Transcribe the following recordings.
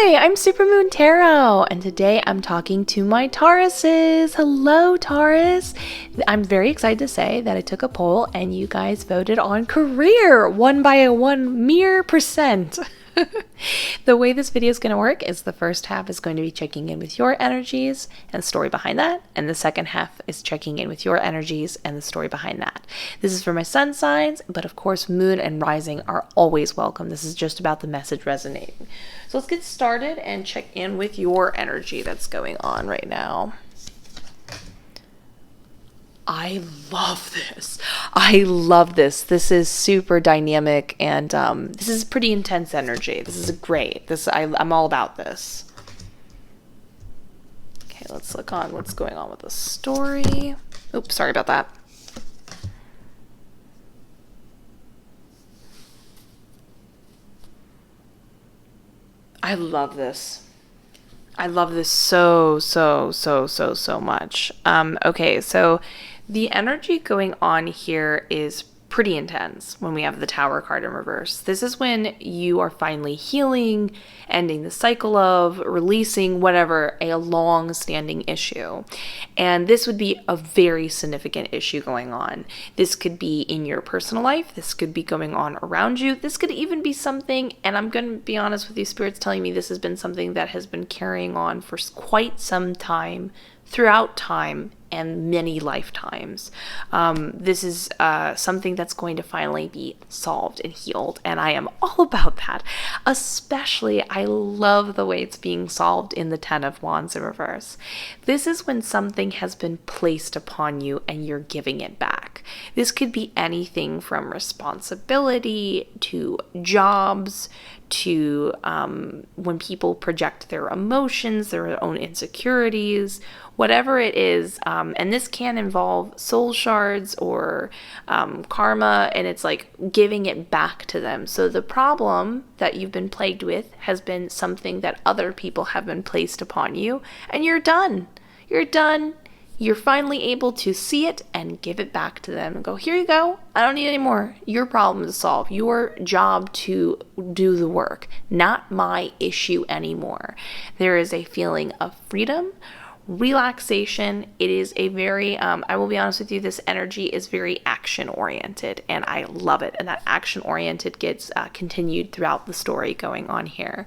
Hi, I'm Supermoon Tarot, and today I'm talking to my Tauruses. Hello, Taurus. I'm very excited to say that I took a poll and you guys voted on career, won by a 1 mere percent. The way this video is going to work is the first half is going to be checking in with your energies and the story behind that, and the second half is checking in with your energies and the story behind that. This is for my sun signs, but of course moon and rising are always welcome. This is just about the message resonating. So let's get started and check in with your energy that's going on right now. I love this. I love this. This is super dynamic, and this is pretty intense energy. This is great. I'm all about this. Okay, let's look on what's going on with the story. Oops, sorry about that. I love this. I love this so much. Okay, so the energy going on here is pretty intense when we have the Tower card in reverse. This is when you are finally healing, ending the cycle of releasing whatever, a long-standing issue. And this would be a very significant issue going on. This could be in your personal life. This could be going on around you. This could even be something, and I'm going to be honest with you, Spirit's telling me this has been something that has been carrying on for quite some time, throughout time and many lifetimes. This is something that's going to finally be solved and healed, and I am all about that. Especially, I love the way it's being solved in the Ten of Wands in reverse. This is when something has been placed upon you and you're giving it back. This could be anything from responsibility to jobs to when people project their emotions, their own insecurities, whatever it is. And this can involve soul shards or karma, and it's like giving it back to them. So the problem that you've been plagued with has been something that other people have been placed upon you, and you're done. You're done. You're finally able to see it and give it back to them and go, here you go. I don't need any more. Your problem to solve. Your job to do the work. Not my issue anymore. There is a feeling of freedom, relaxation. It is a very, I will be honest with you, this energy is very action oriented, and I love it. And that action oriented gets continued throughout the story going on here.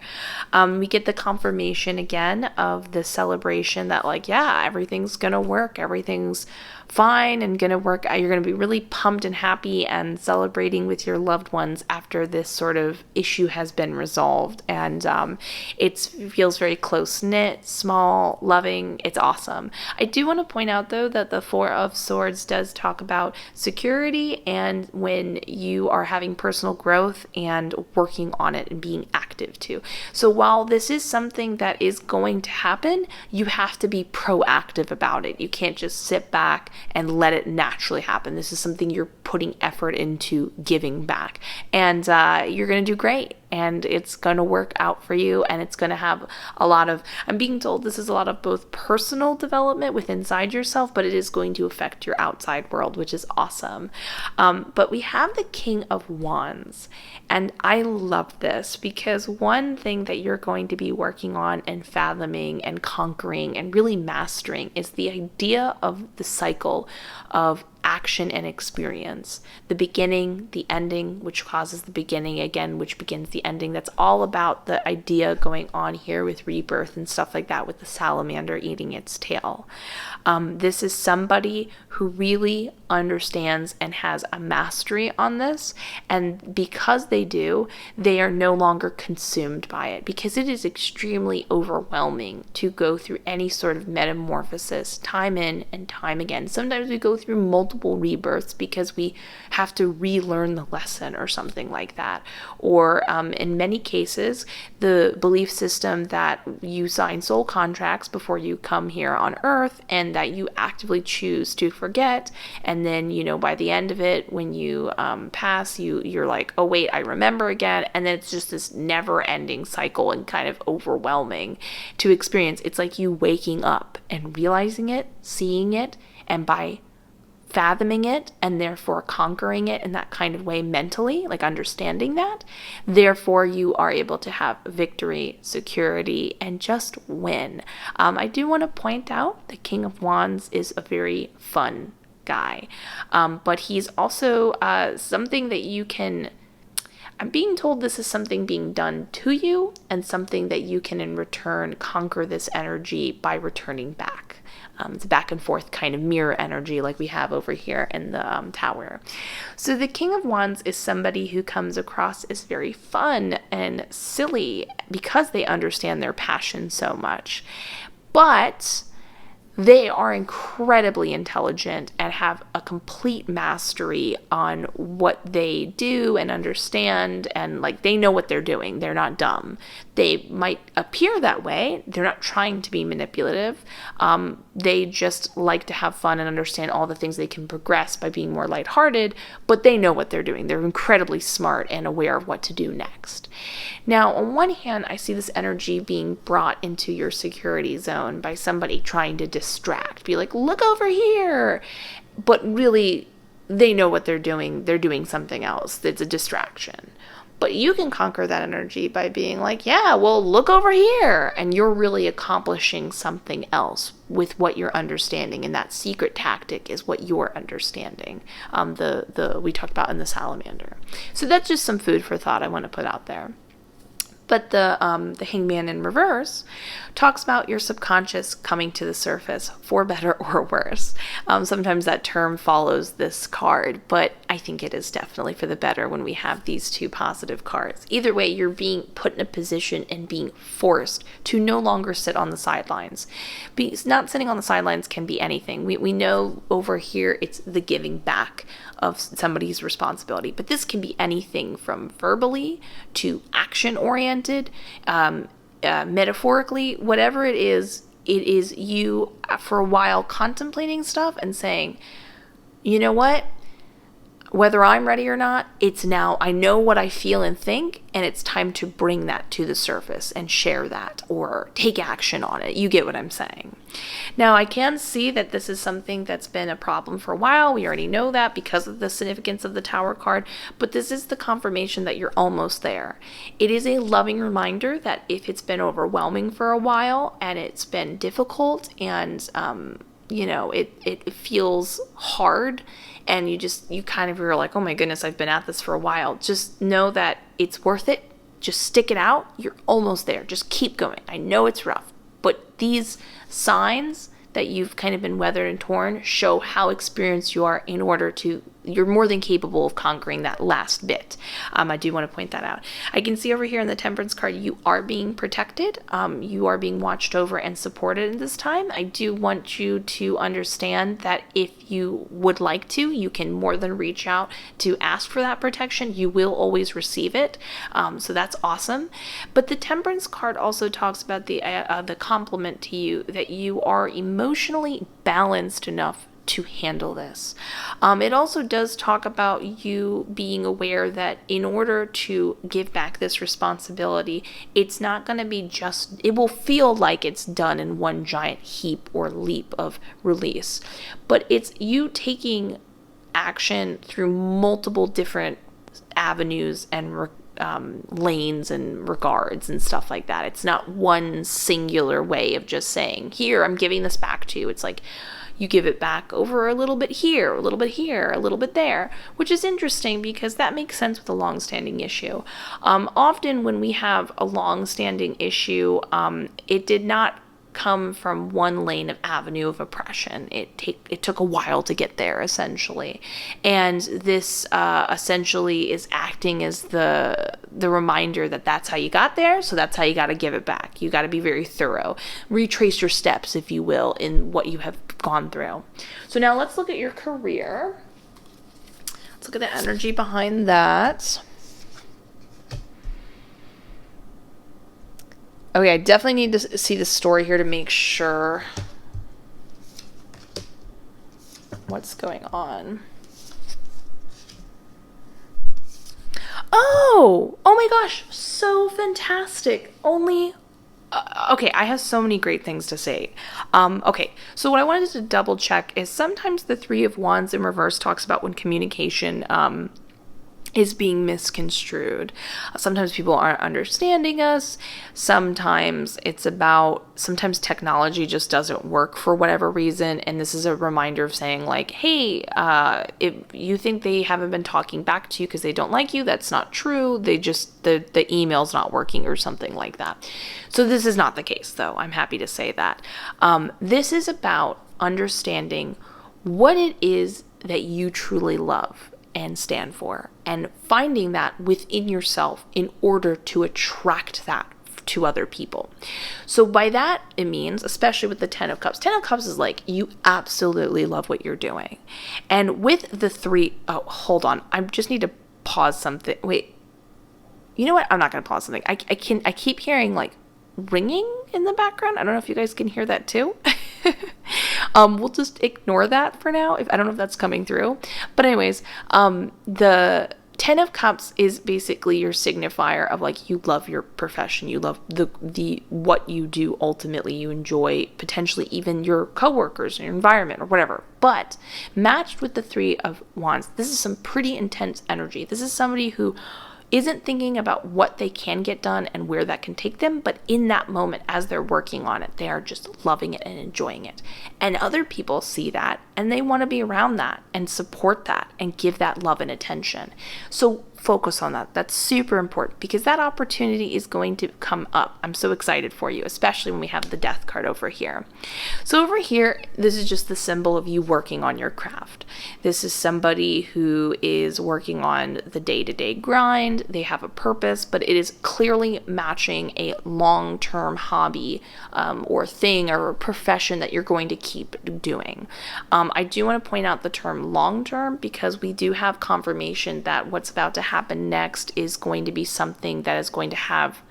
We get the confirmation again of the celebration that, like, yeah, everything's gonna work, everything's fine and gonna work. You're gonna be really pumped and happy and celebrating with your loved ones after this sort of issue has been resolved. And it feels very close knit, small, loving. It's awesome. I do want to point out though that the Four of Swords does talk about security and when you are having personal growth and working on it and being active too. So while this is something that is going to happen, you have to be proactive about it. You can't just sit back and let it naturally happen. This is something you're putting effort into giving back, and you're going to do great, and it's going to work out for you, and it's going to have a lot of, I'm being told this is a lot of both personal development with inside yourself, but it is going to affect your outside world, which is awesome. But we have the King of Wands, and I love this because one thing that you're going to be working on and fathoming and conquering and really mastering is the idea of the cycle of action and experience. The beginning, the ending, which causes the beginning again, which begins the ending. That's all about the idea going on here with rebirth and stuff like that, with the salamander eating its tail. This is somebody who really understands and has a mastery on this, and because they do, they are no longer consumed by it, because it is extremely overwhelming to go through any sort of metamorphosis time in and time again. Sometimes we go through multiple rebirths because we have to relearn the lesson or something like that, or in many cases the belief system that you sign soul contracts before you come here on earth and that you actively choose to forget, and then, you know, by the end of it, when you pass, you're like, oh wait, I remember again, and then it's just this never-ending cycle and kind of overwhelming to experience. It's like you waking up and realizing it, seeing it, and by fathoming it and therefore conquering it in that kind of way mentally, like understanding that. Therefore, you are able to have victory, security, and just win. I do want to point out the King of Wands is a very fun guy, but he's also something that you can. I'm being told this is something being done to you and something that you can in return conquer this energy by returning back. It's a back and forth kind of mirror energy like we have over here in the Tower. So the King of Wands is somebody who comes across as very fun and silly because they understand their passion so much. But they are incredibly intelligent and have a complete mastery on what they do and understand, and like they know what they're doing. They're not dumb. They might appear that way. They're not trying to be manipulative. They just like to have fun and understand all the things they can progress by being more lighthearted, but they know what they're doing. They're incredibly smart and aware of what to do next. Now, on one hand, I see this energy being brought into your security zone by somebody trying to distract. Be like, look over here. But really, they know what they're doing. They're doing something else. It's a distraction. But you can conquer that energy by being like, yeah, well, look over here. And you're really accomplishing something else with what you're understanding. And that secret tactic is what you're understanding. We talked about in the salamander. So that's just some food for thought I want to put out there. But the Hangman in reverse talks about your subconscious coming to the surface, for better or worse. Sometimes that term follows this card, but I think it is definitely for the better when we have these two positive cards. Either way, you're being put in a position and being forced to no longer sit on the sidelines. Not sitting on the sidelines can be anything. We know over here it's the giving back of somebody's responsibility, but this can be anything from verbally to action-oriented, metaphorically, whatever it is you for a while contemplating stuff and saying, you know what? Whether I'm ready or not, it's now, I know what I feel and think, and it's time to bring that to the surface and share that or take action on it. You get what I'm saying. Now, I can see that this is something that's been a problem for a while. We already know that because of the significance of the Tower card, but this is the confirmation that you're almost there. It is a loving reminder that if it's been overwhelming for a while and it's been difficult and, it feels hard, and you kind of are like, oh my goodness, I've been at this for a while. Just know that it's worth it. Just stick it out. You're almost there. Just keep going. I know it's rough, but these signs that you've kind of been weathered and torn show how experienced you are you're more than capable of conquering that last bit. I do want to point that out. I can see over here in the Temperance card, you are being protected. You are being watched over and supported in this time. I do want you to understand that if you would like to, you can more than reach out to ask for that protection. You will always receive it. So that's awesome. But the Temperance card also talks about the compliment to you that you are emotionally balanced enough to handle this. It also does talk about you being aware that in order to give back this responsibility, it's not going to be it will feel like it's done in one giant heap or leap of release, but it's you taking action through multiple different avenues and lanes and regards and stuff like that. It's not one singular way of just saying, here, I'm giving this back to you. It's like you give it back over a little bit here, a little bit here, a little bit there, which is interesting because that makes sense with a long-standing issue. Often when we have a long-standing issue, it did not come from one lane of avenue of oppression. It took a while to get there, essentially. And this essentially is acting as the reminder that that's how you got there, so that's how you got to give it back. You got to be very thorough. Retrace your steps, if you will, in what you have gone through. So now let's look at your career. Let's look at the energy behind that. Okay, I definitely need to see the story here to make sure what's going on. Oh my gosh, so fantastic. Only Okay, I have so many great things to say. Okay, so what I wanted to double check is sometimes the Three of Wands in reverse talks about when communication is being misconstrued. Sometimes people aren't understanding us. Sometimes sometimes technology just doesn't work for whatever reason. And this is a reminder of saying like, hey, if you think they haven't been talking back to you because they don't like you, that's not true. The email's not working or something like that. So this is not the case though. I'm happy to say that. This is about understanding what it is that you truly love and stand for, and finding that within yourself in order to attract that to other people. So by that, it means, especially with the 10 of Cups, 10 of Cups is like, you absolutely love what you're doing. And with the hold on. I just need to pause something. Wait, you know what? I'm not going to pause something. I keep hearing like ringing in the background. I don't know if you guys can hear that too. We'll just ignore that for now. I don't know if that's coming through. But anyways, the 10 of Cups is basically your signifier of like, you love your profession. You love the what you do. Ultimately, you enjoy potentially even your coworkers and your environment or whatever. But matched with the Three of Wands, this is some pretty intense energy. This is somebody who isn't thinking about what they can get done and where that can take them, but in that moment, as they're working on it, they are just loving it and enjoying it. And other people see that and they want to be around that and support that and give that love and attention. So focus on that. That's super important because that opportunity is going to come up. I'm so excited for you, especially when we have the Death card over here. So over here, this is just the symbol of you working on your craft. This is somebody who is working on the day-to-day grind. They have a purpose, but it is clearly matching a long-term hobby or thing or profession that you're going to keep doing. I do want to point out the term long-term because we do have confirmation that what's about to happen next is going to be something that is going to have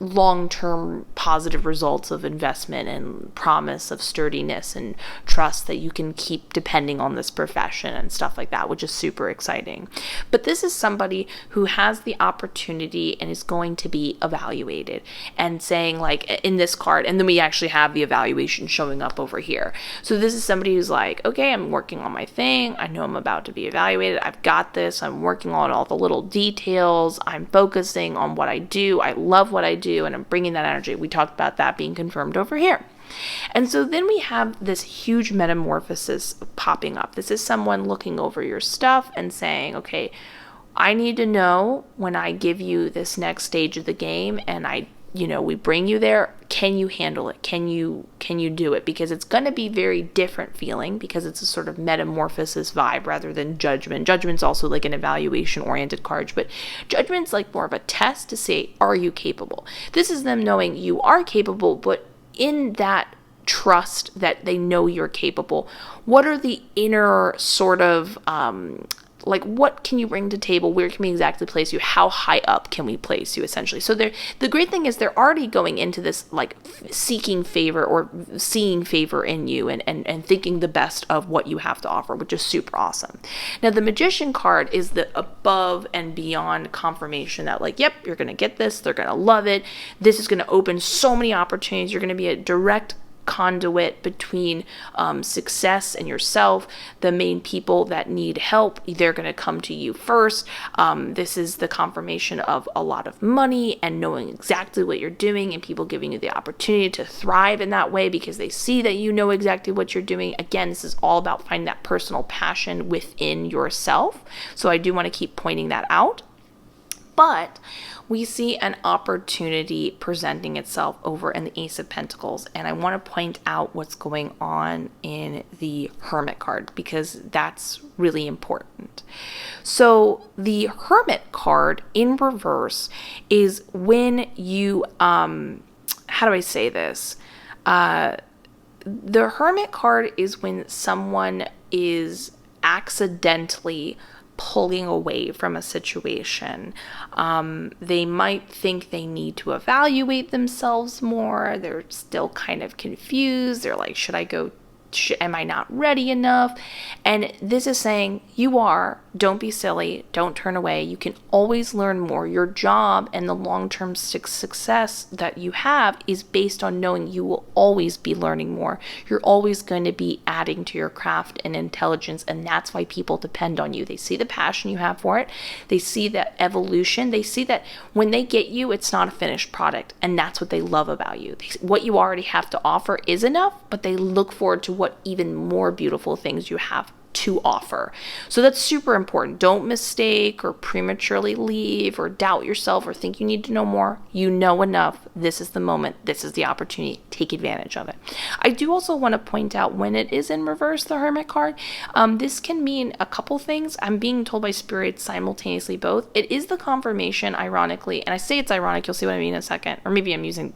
long-term positive results of investment and promise of sturdiness and trust that you can keep depending on this profession and stuff like that, which is super exciting. But this is somebody who has the opportunity and is going to be evaluated and saying like in this card, and then we actually have the evaluation showing up over here. So this is somebody who's like, okay, I'm working on my thing. I know I'm about to be evaluated. I've got this. I'm working on all the little details. I'm focusing on what I do. I love what I do. And I'm bringing that energy. We talked about that being confirmed over here. And so then we have this huge metamorphosis popping up. This is someone looking over your stuff and saying, okay, I need to know when I give you this next stage of the game and we bring you there, can you handle it? Can you do it? Because it's going to be very different feeling because it's a sort of metamorphosis vibe rather than judgment. Judgment's also like an evaluation oriented card, but judgment's like more of a test to say, are you capable? This is them knowing you are capable, but in that trust that they know you're capable, what are the inner sort of like what can you bring to table? Where can we exactly place you? How high up can we place you essentially? So the great thing is they're already going into this like seeking favor or seeing favor in you and thinking the best of what you have to offer, which is super awesome. Now the Magician card is the above and beyond confirmation that like, yep, you're going to get this. They're going to love it. This is going to open so many opportunities. You're going to be a direct conduit between success and yourself. The main people that need help, they're going to come to you first. This is the confirmation of a lot of money and knowing exactly what you're doing and people giving you the opportunity to thrive in that way because they see that you know exactly what you're doing. Again, this is all about finding that personal passion within yourself. So I do want to keep pointing that out. But we see an opportunity presenting itself over in the Ace of Pentacles. And I want to point out what's going on in the Hermit card because that's really important. So the Hermit card in reverse is when you, how do I say this? The Hermit card is when someone is accidentally pulling away from a situation. They might think they need to evaluate themselves more. They're still kind of confused. They're like, am I not ready enough? And this is saying you are, don't be silly. Don't turn away. You can always learn more. Your job and the long-term success that you have is based on knowing you will always be learning more. You're always going to be adding to your craft and intelligence, and that's why people depend on you. They see the passion you have for it. They see that evolution. They see that when they get you, it's not a finished product, and that's what they love about you. What you already have to offer is enough, but they look forward to what even more beautiful things you have to offer. So that's super important. Don't mistake or prematurely leave or doubt yourself or think you need to know more. You know enough. This is the moment. This is the opportunity. Take advantage of it. I do also want to point out when it is in reverse, the Hermit card, this can mean a couple things. I'm being told by Spirit simultaneously both. It is the confirmation, ironically, and I say it's ironic. You'll see what I mean in a second. Or maybe I'm using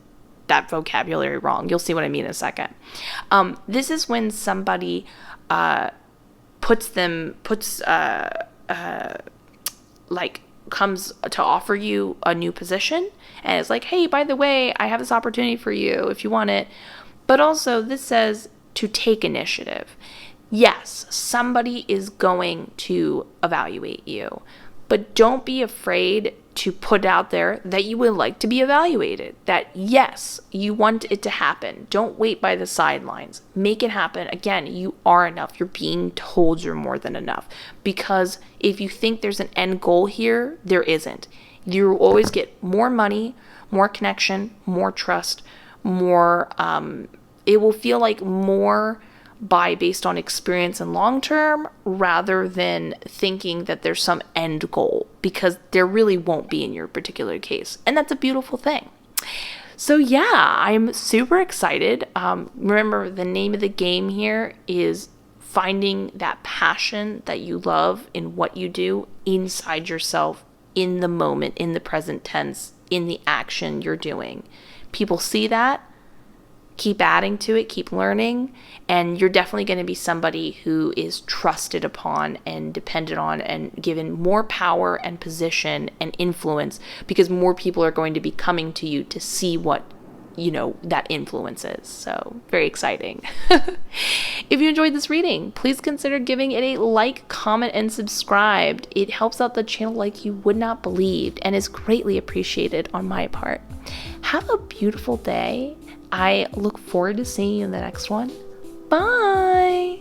that vocabulary wrong. You'll see what I mean in a second. This is when somebody comes to offer you a new position and it's like, hey, by the way, I have this opportunity for you if you want it. But also this says to take initiative. Yes, somebody is going to evaluate you, but don't be afraid to put out there that you would like to be evaluated, that yes, you want it to happen. Don't wait by the sidelines. Make it happen. Again, you are enough. You're being told you're more than enough, because if you think there's an end goal here, there isn't. You always get more money, more connection, more trust, more, it will feel like more based on experience and long term, rather than thinking that there's some end goal, because there really won't be in your particular case. And that's a beautiful thing. So yeah, I'm super excited. Remember, the name of the game here is finding that passion that you love in what you do inside yourself, in the moment, in the present tense, in the action you're doing. People see that. Keep adding to it, keep learning, and you're definitely going to be somebody who is trusted upon and depended on and given more power and position and influence, because more people are going to be coming to you to see what, that influence is. So very exciting. If you enjoyed this reading, please consider giving it a like, comment, and subscribe. It helps out the channel like you would not believe and is greatly appreciated on my part. Have a beautiful day. I look forward to seeing you in the next one. Bye!